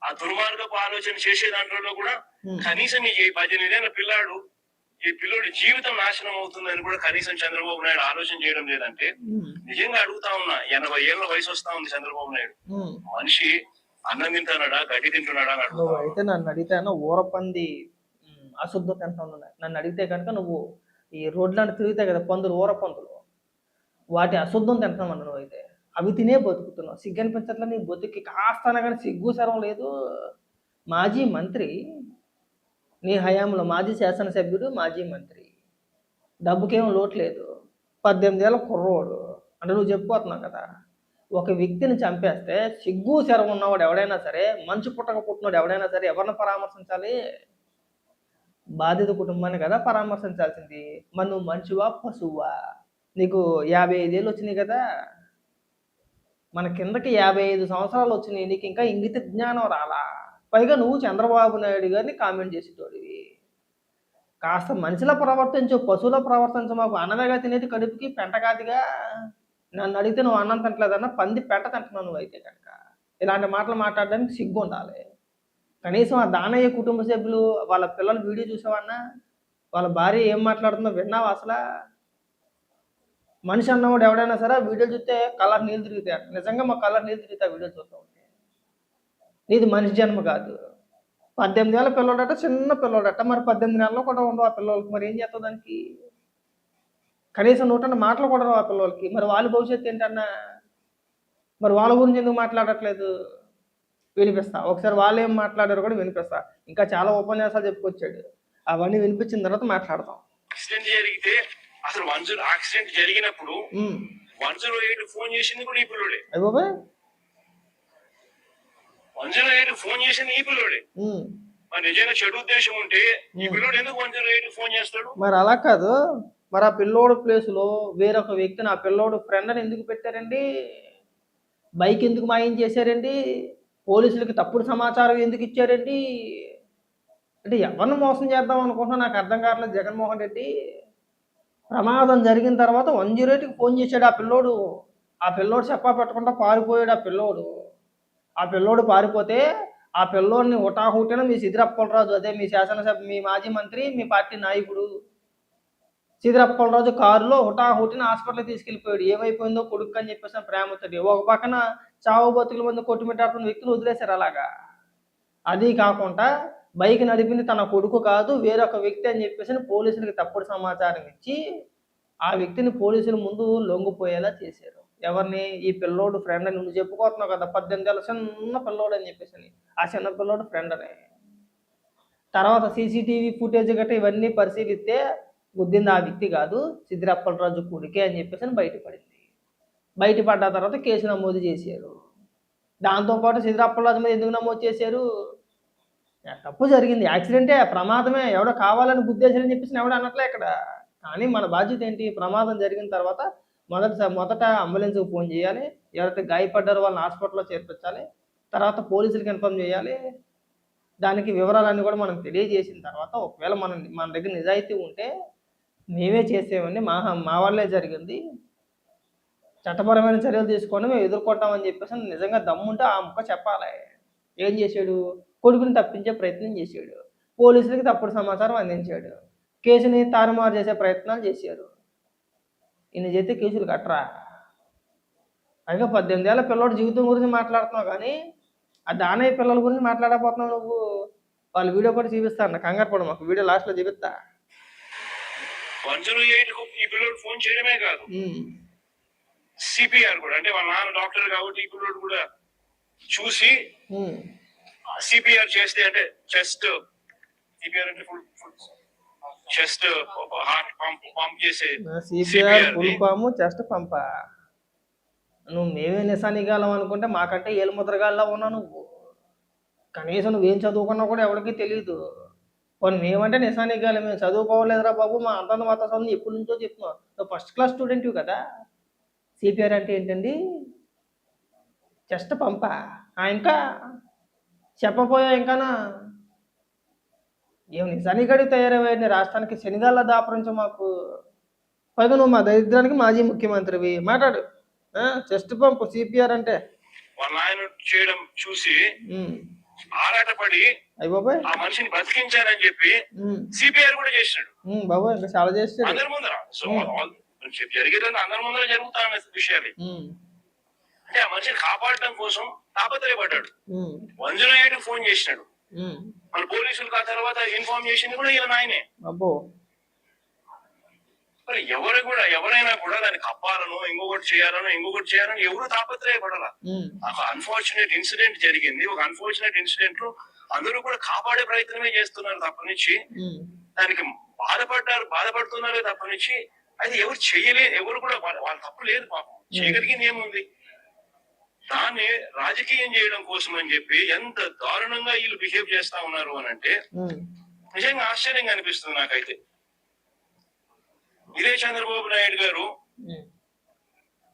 ఆ దుర్మార్గపు ఆలోచన చేసే దాంట్లో కూడా కనీసం ఈ 18 ఏళ్ల పిల్లాడు ఈ పిల్లోడి జీవితం నాశనం అవుతుందని కూడా కనీసం చంద్రబాబు నాయుడు ఆలోచన చేయడం లేదంటే నిజంగా అడుగుతా ఉన్నా. 80 ఏళ్ల వయసు వస్తా ఉంది చంద్రబాబు నాయుడు. మనిషి అన్నం తింటున్నాడా, గడ్డి తింటున్నాడా అని అడుగుతా. అయితే నన్ను అడిగితే ఊరపంది అశుద్ధత అంటున్నా. నన్ను అడిగితే కనుక నువ్వు ఈ రోడ్లను తిరుగుతాయి కదా పందులు, ఊర పందులు, వాటి అశుద్ధం తింటున్నావు నువ్వు. అయితే అవి తినే బతుకుతున్నావు. సిగ్గు అనిపించట్లా నీ బతుకి కాస్తానా కానీ సిగ్గు సరం లేదు. మాజీ మంత్రి, నీ హయాంలో మాజీ శాసనసభ్యుడు, మాజీ మంత్రి, డబ్బుకేం లోటు లేదు. 18 ఏళ్ళ కుర్రోడు అంటే నువ్వు చెప్పుకోతున్నావు కదా. ఒక వ్యక్తిని చంపేస్తే సిగ్గు శరం ఉన్నవాడు ఎవడైనా సరే, మంచు పుట్టక పుట్టినోడు ఎవడైనా సరే ఎవరిని పరామర్శించాలి? బాధిత కుటుంబాన్ని కదా పరామర్శించాల్సింది. మరి నువ్వు మనిషివా పశువా? నీకు 55 ఏళ్ళు వచ్చినాయి కదా, మన కిందకి 55 సంవత్సరాలు వచ్చినాయి, నీకు ఇంకా ఇంగిత జ్ఞానం రాలా. పైగా నువ్వు చంద్రబాబు నాయుడు గారిని కామెంట్ చేసేటోడివి. కాస్త మనిషిలా ప్రవర్తించు, పశువులా ప్రవర్తించు. మాకు అన్నమేగా తినేది, కడుపుకి పెంట కాదుగా. నన్ను అడిగితే నువ్వు అన్నం తింటలేదన్నా పంది పెంట తింటున్నావు నువ్వు. అయితే కనుక ఇలాంటి మాటలు మాట్లాడడానికి సిగ్గు ఉండాలి. కనీసం ఆ దానయ్య కుటుంబ సభ్యులు వాళ్ళ పిల్లల వీడియో చూసావన్నా? వాళ్ళ భార్య ఏం మాట్లాడుతుందో విన్నావా అసలు? మనిషి అన్నవాడు ఎవడైనా సరే వీడియో చూస్తే కళ్ళకి నీళ్ళు తిరుగుతాయి. నిజంగా మా కళ్ళకి నీళ్ళు తిరుగుతాయి వీడియో చూస్తూ ఉంటే. నీది మనిషి జన్మ కాదు. 18 ఏళ్ళ పిల్లోడట, చిన్న పిల్లోడట. మరి 18 నెలలు కూడా ఉండవు ఆ పిల్లలకి. మరి ఏం చేస్తావు దానికి? కనీసం నూటన్న మాటలు కూడా రావు ఆ పిల్లలకి. మరి వాళ్ళ భవిష్యత్తు ఏంటన్నా? మరి వాళ్ళ గురించి ఎందుకు మాట్లాడట్లేదు? వినిపిస్తా ఒకసారి. వాళ్ళు ఏం మాట్లాడారు కూడా వినిపిస్తా. ఇంకా చాలా ఉపన్యాసాలు చెప్పుకొచ్చాడు, అవన్నీ వినిపించిన తర్వాత మాట్లాడతాం. యాక్సిడెంట్ జరిగితే అసలు యాక్సిడెంట్ జరిగినప్పుడు 108 ఫోన్ చేసింది కూడా ఈ పిల్లోడే. అయ్య బాబాయ్, 108 ఫోన్ చేసింది ఈ పిల్లోడే. మరి నిజంగా చెడు ఉద్దేశం ఉంటే ఈ పిల్లోడు ఎందుకు 108 ఫోన్ చేస్తాడు? మరి అలా కాదు. మరి ఆ పిల్లోడు ప్లేస్లో వేరొక వ్యక్తిని, ఆ పిల్లోడు ఫ్రెండ్ అని ఎందుకు పెట్టారండి? బైక్ ఎందుకు మాయం చేశారండి? పోలీసులకి తప్పుడు సమాచారం ఎందుకు ఇచ్చారండి? అంటే ఎవరిని మోసం చేద్దాం అనుకుంటున్నా నాకు అర్థం కావట్లేదు జగన్మోహన్ రెడ్డి. ప్రమాదం జరిగిన తర్వాత 108కి ఫోన్ చేశాడు ఆ పిల్లోడు. ఆ పిల్లోడు చెప్పా పెట్టకుండా పారిపోయాడు ఆ పిల్లోడు పారిపోతే ఆ పిల్లోడిని హుటాహుటిన మీ సిద్ధిరప్పలరాజు, అదే మీ శాసనసభ, మీ మాజీ మంత్రి, మీ పార్టీ నాయకుడు సిద్ధిరప్పలరాజు కారులో హుటాహుటిన హాస్పిటల్కి తీసుకెళ్ళిపోయాడు. ఏమైపోయిందో కొడుకు అని చెప్పేసి ప్రేమతోటి. ఒక పక్కన చావు బతుకుల మంది కొట్టుమిట్టాడుతున్న వ్యక్తులు వదిలేశారు అలాగా. అది కాకుండా బైక్ నడిపింది తన కొడుకు కాదు వేరొక వ్యక్తి అని చెప్పేసి పోలీసులకి తప్పుడు సమాచారం ఇచ్చి ఆ వ్యక్తిని పోలీసుల ముందు లొంగిపోయేలా చేశారు. ఎవరిని? ఈ పిల్లోడు ఫ్రెండ్ అని నువ్వు చెప్పుకోతున్నావు కదా, 18 ఏళ్ళ చిన్న పిల్లోడు అని చెప్పేసి. ఆ చిన్న పిల్లోడు ఫ్రెండ్ అని తర్వాత సీసీటీవీ ఫుటేజ్ గట్రా ఇవన్నీ పరిశీలిస్తే గుద్దింది ఆ వ్యక్తి కాదు, సిద్ధిరప్పలరాజు కొడుకే అని చెప్పేసి బయటపడింది. బయటపడ్డ తర్వాత కేసు నమోదు చేశారు. దాంతోపాటు సిద్ధిరప్పలరాజు మీద ఎందుకు నమోదు చేశారు? తప్పు జరిగింది, యాక్సిడెంటే, ప్రమాదమే, ఎవడో కావాలని గుద్దేశారని చెప్పేసి ఎవడో అనట్లే ఇక్కడ. కానీ మన బాధ్యత ఏంటి? ప్రమాదం జరిగిన తర్వాత మొదట అంబులెన్స్కి ఫోన్ చేయాలి, ఎవరైతే గాయపడ్డారో వాళ్ళని హాస్పిటల్లో చేర్పించాలి, తర్వాత పోలీసులకు ఇన్ఫార్మ్ చేయాలి. దానికి వివరాలన్నీ కూడా మనం తెలియజేసిన తర్వాత ఒకవేళ మన దగ్గర నిజాయితీ ఉంటే మేమే చేసేవండి, మా వాళ్ళే జరిగింది, చట్టపరమైన చర్యలు తీసుకొని మేము ఎదుర్కొంటామని చెప్పేసి నిజంగా దమ్ముంటే ఆ ముక్క చెప్పాలి. ఏం చేశాడు? కొడుకుని తప్పించే ప్రయత్నం చేశాడు, పోలీసులకి తప్పుడు సమాచారం అందించాడు, కేసుని తారుమారు చేసే ప్రయత్నాలు చేశారు. ఇన్ని చేస్తే కేసులు కట్టరా? పైగా 18 ఏళ్ళ పిల్లవాడి జీవితం గురించి మాట్లాడుతున్నావు కానీ ఆ దానయ్య పిల్లల గురించి మాట్లాడకపోతున్నావు నువ్వు. వాళ్ళ వీడియో కూడా చూపిస్తాను, కంగారు పడు, మాకు వీడియో లాస్ట్లో చూపిస్తా. 108కు ఈ పిల్లోడు ఫోన్ చేయడమే కాదు, సిపిఆర్ కూడా, అంటే వాళ్ళ నాన్న డాక్టర్ కాబట్టి ఈ పిల్లోడు కూడా చూసి సిపిఆర్ చేస్తే, అంటే చెస్ట్ సిపిఆర్ అంటే ఫుల్ చెస్ట్ హార్ట్ పంప్ చేసే సిపిఆర్ ఫుల్ ఫామ్ చెస్ట్ పంప. నువ్వు మేమే నిశానిగాలం అనుకుంటే మాకంటే ఏలు ముద్రగాల్లా ఉన్నావు నువ్వు. కనీసం నువ్వేం చదువుకున్నా కూడా ఎవరికి తెలియదు. కొన్ని మేమంటే నిశానిగాలం, మేము చదువుకోవలేదురా బాబు, మా అంతంత మాత చదువు ఎప్పటి నుంచో చెప్తున్నావు. నువ్వు ఫస్ట్ క్లాస్ స్టూడెంట్ కదా. సిపిఆర్ అంటే ఏంటండి? చెస్ట్ పంప. ఇంకా చెప్పపోయా ఇంకానా? ఏం నిజానికడి తయారయ్యాడు రాష్ట్రానికి శనిగాల్లో దాపరించు మాకు. పైగా నువ్వు మా దరిద్రానికి మాజీ ముఖ్యమంత్రివి, మాట్లాడు. చెస్ట్ పంపు సిపిఆర్ అంటే వాళ్ళ ఆయన చేయడం చూసి ఆరాటపడి అయ్య బాబాయ్. ఆ మనిషిని బతికించారని చెప్పి సిపిఆర్ కూడా చేసినాడు బాబాయ్ ఇంకా చాలా చేస్తాడు. అందరి ముందర. సో జరిగేదంతా అందరి ముందర జరుగుతా ఉన్న విషయాలు. అంటే ఆ మనిషిని కాపాడటం కోసం తాపత్రయపడ్డాడు. 108 ఫోన్ చేసినాడు. మన పోలీసులకు ఆ తర్వాత ఇన్ఫార్మ్ చేసింది కూడా ఈయన నాయనే. అబ్బో. మరి ఎవరైనా కూడా దాన్ని కప్పాలనో ఇంకొకటి చేయాలని ఎవరు తాపత్రయపడాల. ఒక అన్ఫార్చునేట్ ఇన్సిడెంట్ జరిగింది. ఒక అన్ఫార్చునేట్ ఇన్సిడెంట్ లో అందరూ కూడా కాపాడే ప్రయత్నమే చేస్తున్నారు తప్పనిచ్చి దానికి బాధపడుతున్నారే తప్పనిచ్చి అది ఎవరు ఎవరు కూడా వాళ్ళ తప్పు లేదు. పాపం చేయగలిగింది ఏముంది. దాన్ని రాజకీయం చేయడం కోసం అని చెప్పి ఎంత దారుణంగా వీళ్ళు బిహేవ్ చేస్తా ఉన్నారు అని అంటే నిజంగా ఆశ్చర్యంగా అనిపిస్తుంది నాకైతే. ఇదే చంద్రబాబు నాయుడు గారు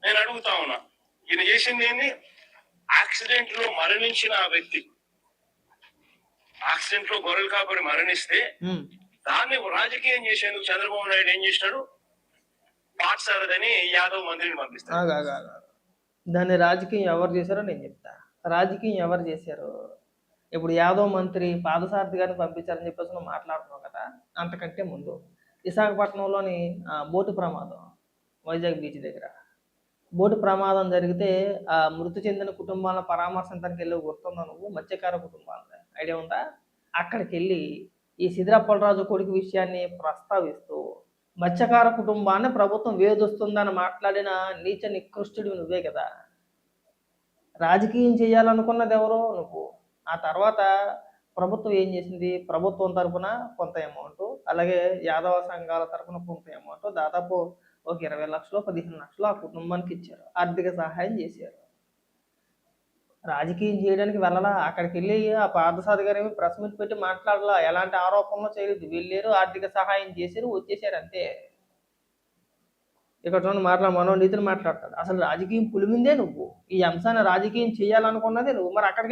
నేను అడుగుతా ఉన్నా, ఈయన చేసింది ఏంది? యాక్సిడెంట్ లో మరణించిన ఆ వ్యక్తి యాక్సిడెంట్ లో గొర్రెలు కాపాడి మరణిస్తే దాన్ని రాజకీయం చేసేందుకు చంద్రబాబు నాయుడు ఏం చేసినాడు? పాఠశాలని యాదవ్ మంత్రిని పంపిస్తాడు. దాన్ని రాజకీయం ఎవరు చేశారో నేను చెప్తా. రాజకీయం ఎవరు చేశారు? ఇప్పుడు యాదవ్ మంత్రి పాదసారథి గారిని పంపించారని చెప్పేసి నువ్వు మాట్లాడుతున్నావు కదా. అంతకంటే ముందు విశాఖపట్నంలోని బోటు ప్రమాదం, వైజాగ్ బీచ్ దగ్గర బోటు ప్రమాదం జరిగితే ఆ మృతి చెందిన కుటుంబాలను పరామర్శించడానికి వెళ్ళి గుర్తుందా నువ్వు? మత్స్యకార కుటుంబాలని ఐడియా ఉందా? అక్కడికి వెళ్ళి ఈ సిద్ధిరప్పలరాజు కొడుకు విషయాన్ని ప్రస్తావిస్తూ మత్స్యకార కుటుంబాన్ని ప్రభుత్వం వేధిస్తుందని మాట్లాడిన నీచ నికృష్టుడివి నువ్వే కదా. రాజకీయం చేయాలనుకున్నది ఎవరో నువ్వు. ఆ తర్వాత ప్రభుత్వం ఏం చేసింది? ప్రభుత్వం తరఫున కొంత అమౌంట్, అలాగే యాదవ సంఘాల తరఫున కొంత అమౌంట్, దాదాపు ఒక 20 లక్షలు 15 లక్షలు ఆ కుటుంబానికి ఇచ్చారు, ఆర్థిక సహాయం చేశారు. రాజకీయం చేయడానికి వెళ్ళాలా. అక్కడికి వెళ్ళి ఆ పార్థసారథి గారు ఏమి ప్రెస్ మీట్ పెట్టి మాట్లాడాలా, ఎలాంటి ఆరోపణలు చేయలేదు. వెళ్ళారు, ఆర్థిక సహాయం చేశారు, వచ్చేసారు అంతే. ఇక్కడ చూడండి మనోనీతిని మాట్లాడతాడు. అసలు రాజకీయం పులిమిందే నువ్వు. ఈ అంశాన్ని రాజకీయం చేయాలనుకున్నదే నువ్వు. మరి అక్కడికి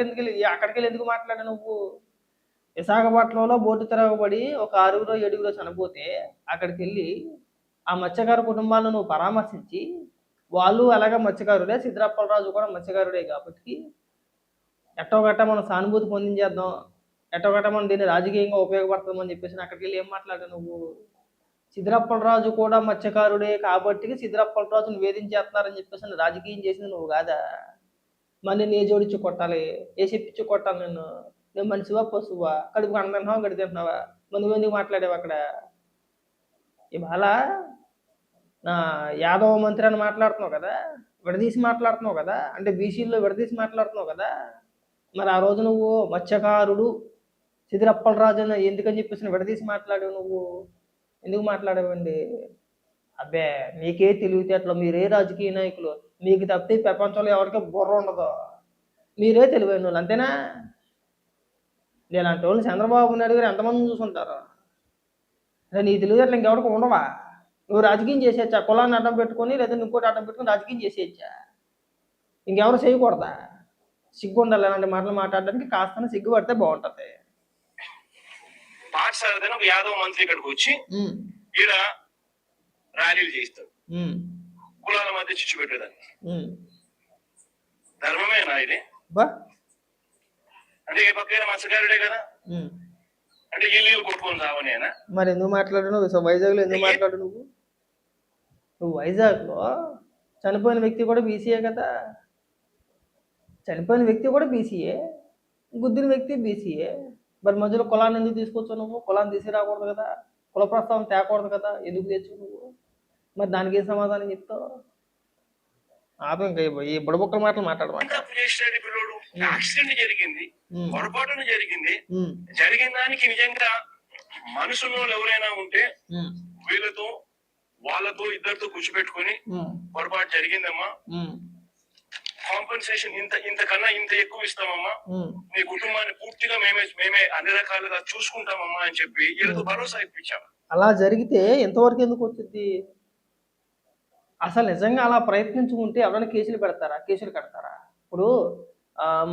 వెళ్ళి ఎందుకు మాట్లాడా నువ్వు? విశాఖపట్నంలో బోటు తిరగబడి ఒక 6 7 చనిపోతే అక్కడికి వెళ్ళి ఆ మత్స్యకారు కుటుంబాలను నువ్వు పరామర్శించి, వాళ్ళు అలాగే మత్స్యకారుడే, సిద్ధిరప్పలరాజు కూడా మత్స్యకారుడే కాబట్టి ఎట్టోగట్ట మనం సానుభూతి పొందించేద్దాం, ఎట్టోగట్ట మనం దీన్ని రాజకీయంగా ఉపయోగపడతామని చెప్పేసి అక్కడికి వెళ్ళి ఏం మాట్లాడావు నువ్వు? సిద్ధిరప్పలరాజు కూడా మత్స్యకారుడే కాబట్టి సిద్ధిరప్పలరాజును వేధించేస్తున్నారని చెప్పేసి రాజకీయం చేసింది నువ్వు కాదా? మళ్ళీ నీ జోడించి కొట్టాలి, ఏ చెప్పించి కొట్టాలి నేను మనిషివా పశువా? కడుపు అన్నం తింటున్నావా గడి తింటున్నావా? నువ్వు ఎందుకు మాట్లాడావు అక్కడ? ఇవాళ యాదవ మంత్రి అని మాట్లాడుతున్నావు కదా, విడదీసి మాట్లాడుతున్నావు కదా, అంటే బీసీల్లో విడదీసి మాట్లాడుతున్నావు కదా. మరి ఆ రోజు నువ్వు మత్స్యకారుడు సిద్ధిరప్పలరాజు అని ఎందుకని చెప్పేసి విడదీసి మాట్లాడావు నువ్వు? ఎందుకు మాట్లాడావండి? అబ్బే మీకే తెలివితేటలు, మీరే రాజకీయ నాయకులు, మీకు తప్పితే ప్రపంచంలో ఎవరికీ బుర్ర ఉండదు, మీరే తెలివైన వాళ్ళు అంతేనా? నేనంటే వాళ్ళు చంద్రబాబు నాయుడు గారు ఎంతమంది చూసుంటారు? అదే నీ తెలివితేటలు ఇంకెవరికి ఉండవా? నువ్వు రాజకీయం చేసేయచ్చా? కులాన్ని అడ్డం పెట్టుకొని లేదా ఇంకోటి అడ్డం పెట్టుకొని రాజకీయం చేసేయచ్చా? ఇంకెవరు చేయకూడదా? సిగ్గు ఉండాలి అలాంటి మాటలు మాట్లాడడానికి. కాస్త సిగ్గుపడితే బాగుంటది. పాఠశాల ఒక యాదవ మంత్రి ఇక్కడికి వచ్చి ఈడ ర్యాలీలు చేయిస్తాడు, కులాల మధ్య చిచ్చు పెట్టేదాన్ని. ధర్మమేనా ఇది? అంటే ఏ పక్కన మత్స్యకారుడే కదా, అంటే ఇల్లు కొట్టుకొని రావనేనా? మరి ఎందుకు మాట్లాడు నువ్వు? వైజాగ్ లో ఎందుకు మాట్లాడు నువ్వు? వైజాగ్ లో చనిపోయిన వ్యక్తి కూడా బీసీఏ కదా. చనిపోయిన వ్యక్తి కూడా బీసీఏ, గుద్దిన వ్యక్తి బీసీఏ. మరి మధ్యలో కులాన్ని ఎందుకు తీసుకొచ్చావు నువ్వు? కులాన్ని తీసుకురాకూడదు కదా, కుల ప్రస్తావన తేకూడదు కదా, ఎందుకు తెచ్చు నువ్వు? మరి దానికి ఏం సమాధానం చెప్తావు? ఇంకా ఈ బుడబుక్కల మాటలు మాట్లాడమాట. యాక్సిడెంట్ జరిగింది, పొరపాటున జరిగింది. జరిగిన దానికి నిజంగా మనుషుల్లో ఎవరైనా ఉంటే వాళ్ళతో ఇద్దరితో కూర్చోబెట్టుకుని పొరపాటు జరిగిందమ్మా, కాంపెన్సేషన్ ఇంతకన్నా ఇంత ఎక్కువ ఇస్తామమ్మా, మీ కుటుంబాన్ని పూర్తిగా మేమే అన్ని రకాలుగా చూసుకుంటామమ్మా అని చెప్పి వీళ్ళతో భరోసా ఇప్పించాము. అలా జరిగితే ఎంతవరకు ఎందుకు వచ్చింది? అసలు నిజంగా అలా ప్రయత్నించుకుంటే ఎవరైనా కేసులు పెడతారా? కేసులు కడతారా? ఇప్పుడు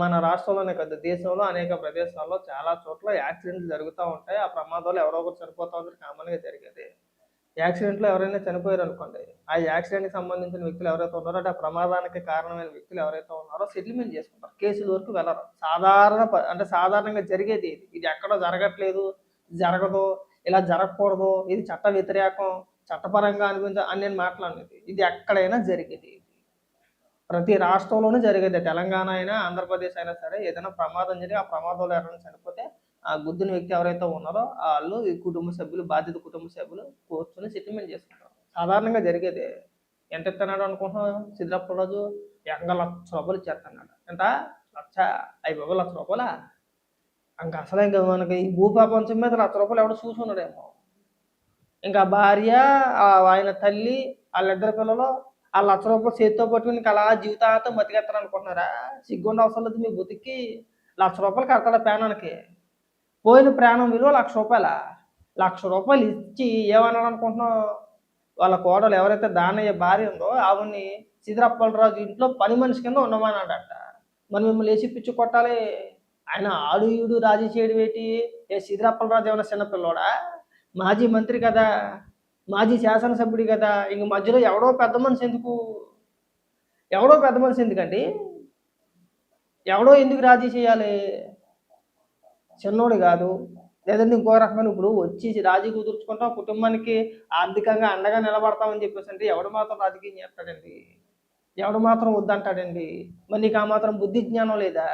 మన రాష్ట్రంలోనే కాదు, దేశంలో అనేక ప్రదేశాల్లో చాలా చోట్ల యాక్సిడెంట్లు జరుగుతూ ఉంటాయి. ఆ ప్రమాదాలు ఎవరో ఒకరు చనిపోతూ ఉంటారు, కామన్గా జరిగేది. యాక్సిడెంట్లో ఎవరైనా చనిపోయారు అనుకోండి, ఆ యాక్సిడెంట్కి సంబంధించిన వ్యక్తులు ఎవరైతే ఉన్నారో, అంటే ఆ ప్రమాదానికి కారణమైన వ్యక్తులు ఎవరైతే ఉన్నారో సెటిల్మెంట్ చేసుకుంటారు. కేసుల వరకు వెళ్ళరు. అంటే సాధారణంగా జరిగేది ఇది. ఇది ఎక్కడో జరగట్లేదు, జరగదు, ఇలా జరగకూడదు, ఇది చట్ట వ్యతిరేకం, చట్టపరంగా అని నేను మాట్లాడలేదు. ఇది ఎక్కడైనా జరిగేది. ప్రతి రాష్ట్రంలోనూ జరిగేది. తెలంగాణ అయినా, ఆంధ్రప్రదేశ్ అయినా సరే, ఏదైనా ప్రమాదం జరిగి ఆ ప్రమాదంలో ఎవరైనా చనిపోతే ఆ గుద్దిన వ్యక్తి ఎవరైతే ఉన్నారో వాళ్ళు ఈ కుటుంబ సభ్యులు, బాధిత కుటుంబ సభ్యులు కూర్చొని సెటిల్మెంట్ చేసుకుంటారు. సాధారణంగా జరిగేది. ఎంత ఇస్తున్నాడు అనుకుంటున్నావు సిద్ధప్పరాజు? ఏకంగా ₹1,00,000 ఇచ్చేస్తున్నాడు. ఎంత? ₹1,00,000. ఇంకా అసలు ఇంకా మనకి ఈ భూప్రపంచం మీద ₹1,00,000 ఎవడో చూసున్నాడేమో. ఇంకా భార్య, ఆయన తల్లి, వాళ్ళిద్దరు పిల్లలు ఆ ₹1,00,000 చేతితో పట్టుకుని ఇంకా అలా జీవితాంతం బతికేస్తారు అనుకుంటున్నారా? సిగ్గుండ అవసరం లేదు మీ బతికి. ₹1,00,000 కడతాడా ప్రాణానికి? పోయిన ప్రాణం విలువ ₹1,00,000. ₹1,00,000 ఇచ్చి ఏమన్నాడు అనుకుంటున్నావు? వాళ్ళ కోడలు ఎవరైతే దానయ్య భార్య ఉందో ఆవిడ్ని సీతారామరాజు ఇంట్లో పని మనిషి కింద ఉండమన్నాడట. మరి మిమ్మల్ని వేసి పిచ్చి కొట్టాలి. ఆయన ఆడు ఈడు రాజీ చేయడం ఏంటి? సీతారామరాజు ఏమైనా చిన్నపిల్లోడా? మాజీ మంత్రి కదా, మాజీ శాసనసభ్యుడు కదా, ఇంక మధ్యలో ఎవడో పెద్ద మనిషి ఎందుకు? ఎవడో పెద్ద మనిషి ఎందుకండి? ఎవడో ఎందుకు రాజీ చేయాలి? చిన్నోడు కాదు, లేదంటే ఇంకో రకమైన ఇప్పుడు వచ్చి రాజీ కుదుర్చుకుంటాం, కుటుంబానికి ఆర్థికంగా అండగా నిలబడతామని చెప్పేసి అంటే ఎవడు మాత్రం రాజకీయం చేస్తాడండి? ఎవడు మాత్రం వద్దంటాడండి? మరి నీకు ఆ మాత్రం బుద్ధి జ్ఞానం లేదా?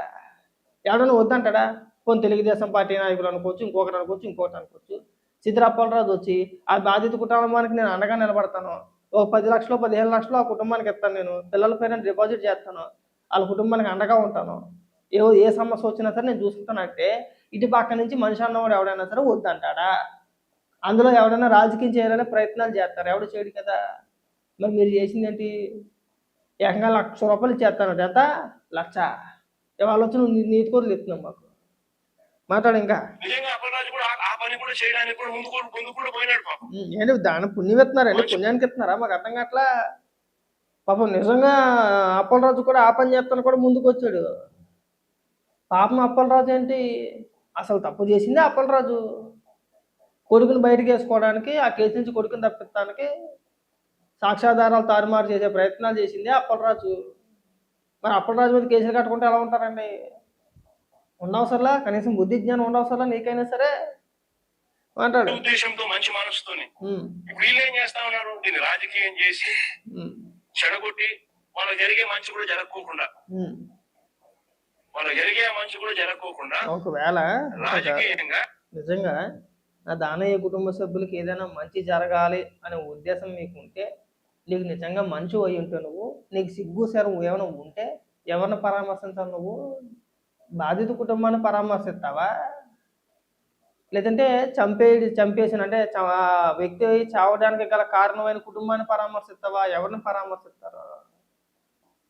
ఎవడన్నా వద్దంటాడా? కొన్ని తెలుగుదేశం పార్టీ నాయకులు అనుకోవచ్చు, ఇంకొకరు అనుకోవచ్చు, ఇంకోటి అనుకోవచ్చు. సీతారామరాజు వచ్చి ఆ బాధిత కుటుంబానికి నేను అండగా నిలబడతాను, ఒక 10 లక్షలు 15 లక్షలు ఆ కుటుంబానికి ఇస్తాను, నేను పిల్లల పేరు డిపాజిట్ చేస్తాను, వాళ్ళ కుటుంబానికి అండగా ఉంటాను, ఏ సమస్య వచ్చినా సరే నేను చూసుకుంటానంటే ఇటు పక్క నుంచి మనిషి అన్నవాడు ఎవడైనా సరే వద్దంటాడా? అందులో ఎవడైనా రాజకీయం చేయాలనే ప్రయత్నాలు చేస్తారు. ఎవడు చేయడు కదా. మరి మీరు చేసింది ఏంటి? ఏకంగా ₹1,00,000 ఇచ్చేస్తాను. ఎంత? 1,00,000. ఇవాళ వచ్చి నువ్వు నీతి కోరులు ఇస్తున్నావు మాకు. మాట్లాడు ఇంకా. ఏంటి దాని పుణ్యం ఇస్తున్నారండి? పుణ్యానికి ఇస్తున్నారా? మాకు అర్థం కావట్లా. పాపం నిజంగా అప్పలరాజు కూడా ఆ పని చేస్తాను కూడా ముందుకు వచ్చాడు. పాపం అప్పలరాజు ఏంటి అసలు తప్పు చేసిందే అప్పలరాజు. కొడుకుని బయటకు వేసుకోవడానికి, ఆ కేసు నుంచి కొడుకుని తప్పించడానికి సాక్ష్యాధారాలు తారుమారు చేసే ప్రయత్నాలు చేసిందే అప్పలరాజు. మరి అప్పలరాజు మీద కేసులు కట్టుకుంటే ఎలా ఉంటారండి? ఉండవసరలా, కనీసం బుద్ధి జ్ఞానం ఉండవసరలా నీకైనా సరే. మాట్లాడు. ఉద్దేశంతో మంచి మనసుతోని వీళ్ళు ఏం చేస్తా ఉన్నారు? దీన్ని రాజకీయం చేసి చెడగొట్టి వాళ్ళకి జరిగే మంచి కూడా జరగకోకుండా ఒకవేళ రాజకీయంగా నిజంగా నా దానయ్య కుటుంబ సభ్యులకి ఏదైనా మంచి జరగాలి అనే ఉద్దేశం మీకు ఉంటే, నీకు నిజంగా మంచి అయి ఉంటే, నీకు సిగ్గు శరం ఏమైనా ఉంటే ఎవరిని పరామర్శించాలి? నువ్వు బాధిత కుటుంబాన్ని పరామర్శిస్తావా? లేదంటే చంపేసిన అంటే వ్యక్తి చావడానికి గల కారణమైన కుటుంబాన్ని పరామర్శిస్తావా? ఎవరిని పరామర్శిస్తారు?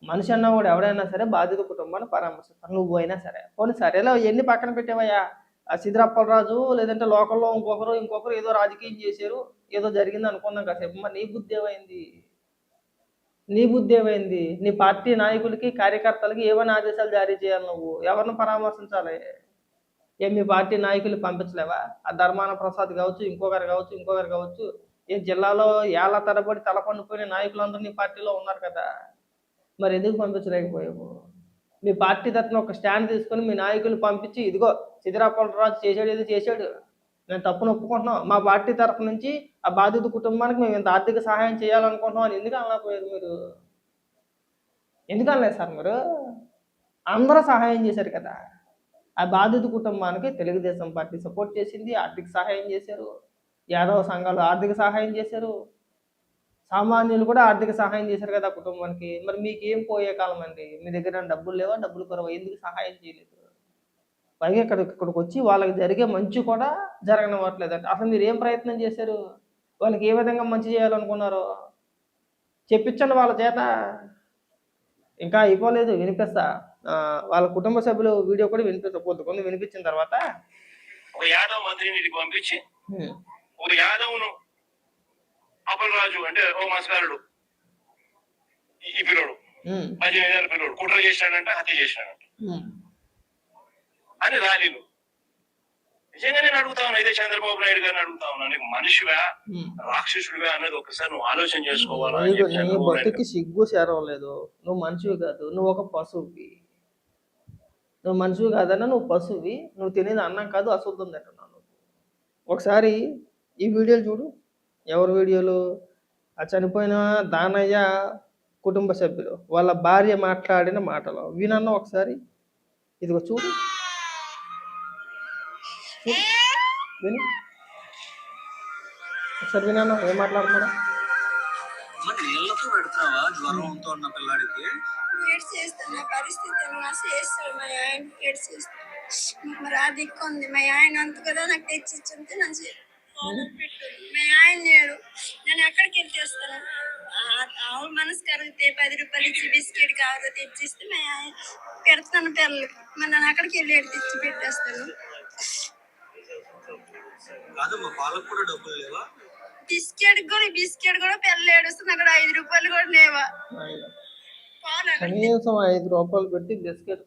మనిషి అన్నవాడు ఎవడైనా సరే బాధిత కుటుంబాన్ని పరామర్శిస్తారు. నువ్వు అయినా సరే. పోనీ సరేలో ఎన్ని పక్కన పెట్టావయ్యా? సీతారామరాజు లేదంటే లోకల్లో ఇంకొకరు ఏదో రాజకీయం చేశారు, ఏదో జరిగింది అనుకున్నాం కాసేపు. మరి నీ బుద్ధి ఏమైంది? నీ పార్టీ నాయకులకి, కార్యకర్తలకి ఏమైనా ఆదేశాలు జారీ చేయాలి? నువ్వు ఎవరిని పరామర్శించాలి? మీ పార్టీ నాయకులు పంపించలేవా? ఆ ధర్మాన ప్రసాద్ కావచ్చు, ఇంకొకరు కావచ్చు, ఏ జిల్లాలో ఏళ్ల తరబడి తలపండిపోయిన నాయకులందరూ నీ పార్టీలో ఉన్నారు కదా. మరి ఎందుకు పంపించలేకపోయావు? మీ పార్టీ తరఫున ఒక స్టాండ్ తీసుకొని మీ నాయకులు పంపించి, ఇదిగో సీతారామరాజు చేశాడు, నేను తప్పును ఒప్పుకుంటున్నాం, మా పార్టీ తరఫు నుంచి ఆ బాధిత కుటుంబానికి మేము ఇంత ఆర్థిక సహాయం చేయాలనుకుంటున్నాం అని ఎందుకు అనలేకపోయారు మీరు? ఎందుకు అనలేదు సార్ మీరు? అందరూ సహాయం చేశారు కదా. ఆ బాధిత కుటుంబానికి తెలుగుదేశం పార్టీ సపోర్ట్ చేసింది, ఆర్థిక సహాయం చేశారు, యాదవ సంఘాలు ఆర్థిక సహాయం చేశారు, సామాన్యులు కూడా ఆర్థిక సహాయం చేశారు కదా కుటుంబానికి. మరి మీకేం పోయే కాలం అండి? మీ దగ్గర డబ్బులు లేవా? డబ్బులు కొరవ? ఎందుకు సహాయం చేయలేదు? పైగా ఇక్కడికి వచ్చి వాళ్ళకి జరిగే మంచి కూడా జరగనివ్వట్లేదండి. అసలు మీరు ఏం ప్రయత్నం చేశారు? వాళ్ళకి ఏ విధంగా మంచి చేయాలనుకున్నారో చెప్పించండి వాళ్ళ చేత. ఇంకా అయిపోలేదు, వినిపిస్తా. వాళ్ళ కుటుంబ సభ్యులు వీడియో కూడా వినిపిస్తా. కొంత వినిపించిన తర్వాత ఒక యాదవ్ మంత్రిని పంపించి ఒక యాదవ్ను అప్పలరాజు అంటే ఓ మస్కారుడు ఈ పిల్లోడు 15 ఏళ్ళ పిల్లోడు కుట్ర చేసినాడంట, హత్య చేసినాడంట అని ర్యాలీలు నిజంగా నేను అడుగుతా ఉన్నా, ఇదే చంద్రబాబు నాయుడు గారిని అడుగుతా ఉన్నా, నీకు మనిషివా ఉమ్. రాక్షసుడివా అనేది ఒకసారి నువ్వు ఆలోచన చేసుకోవాలా అని నీకు చెప్పి నీ చంద్రబాబు నాయుడు బతుకి సిగ్గు చేరవలేదు. నువ్వు మనిషివి కాదు, నువ్వు ఒక పశువువి. నువ్వు మనిషివి కాదన్నా నువ్వు పశువువి. నువ్వు తినేది అన్నం కాదు, అశుద్ధం తింటున్నావు నువ్వు. ఒకసారి ఈ వీడియోలు చూడు. ఎవరి వీడియోలు? ఆ చనిపోయిన దానయ్య కుటుంబ సభ్యులు వాళ్ళ భార్య మాట్లాడిన మాటలు వినన్నా ఒకసారి. ఇదిగో చూడు, చూడు, విను ఒకసారి. వినన్నా ఏం మాట్లాడుతున్నా? మరి నీళ్ళతో పెడుతున్నావా జ్వరంతో ఉన్న పిల్లాడికి? ఏడ్స్ చేస్తాను. నా పరిస్థితి మా చేస్తాడు మా ఆయన ఏడ్స్ చేస్తాడు. మరి ఆ దిక్కు ఉంది. మా ఆయన అంత కదా నాకు తెచ్చిచ్చుంటే నా పెట్టాడు. మా ఆయన లేడు. నేను ఎక్కడికి వెళ్ళి తెస్తాను? ఆవుల మనసు కరిగితే 10 రూపాయలు ఇచ్చి బిస్కెట్ కావాలి తెచ్చిస్తే మా ఆయన పెడతాను పిల్లలకి. మరి నేను అక్కడికి వెళ్ళి తెచ్చి పెట్టేస్తాను. కాదమ్మా, పాలకు కూడా డబ్బులు లేవా? బిస్కెట్ కూడా పిల్లలు ఏడుస్తుంది. అక్కడ 5 రూపాయలు కూడా లేవా? కనీసం 5 రూపాయలు పెట్టి బిస్కెట్